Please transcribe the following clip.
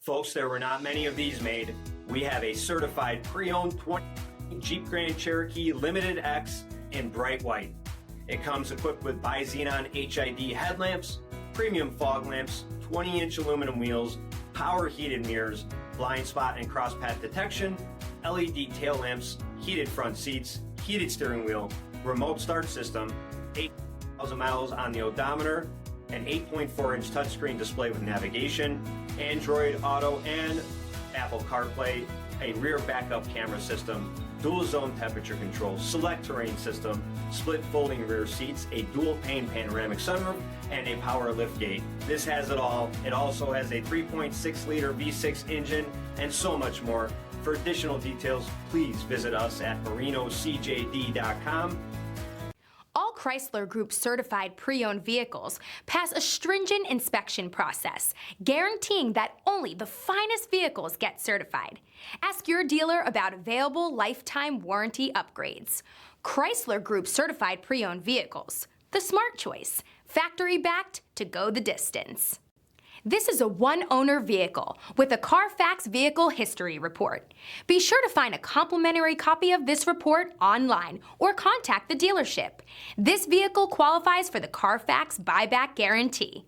Folks, there were not many of these made. We have a certified pre-owned 20 Jeep Grand Cherokee Limited X in bright white. It comes equipped with BI-XENON HID headlamps, premium fog lamps, 20-inch aluminum wheels, power heated mirrors, blind spot and cross path detection, LED tail lamps, heated front seats, heated steering wheel, remote start system, 8,000 miles on the odometer, an 8.4-inch touchscreen display with navigation, Android Auto and Apple CarPlay, a rear backup camera system, dual zone temperature control, SELEC-TERRAIN system, split folding rear seats, a dual-pane panoramic sunroof, and a power liftgate. This has it all. It also has a 3.6-liter V6 engine and so much more. For additional details, please visit us at marinocjd.com. All Chrysler Group certified pre-owned vehicles pass a stringent inspection process, guaranteeing that only the finest vehicles get certified. Ask your dealer about available lifetime warranty upgrades. Chrysler Group certified pre-owned vehicles, the smart choice, factory backed to go the distance. This is a one-owner vehicle with a CARFAX vehicle history report. Be sure to find a complimentary copy of this report online or contact the dealership. This vehicle qualifies for the CARFAX buyback guarantee.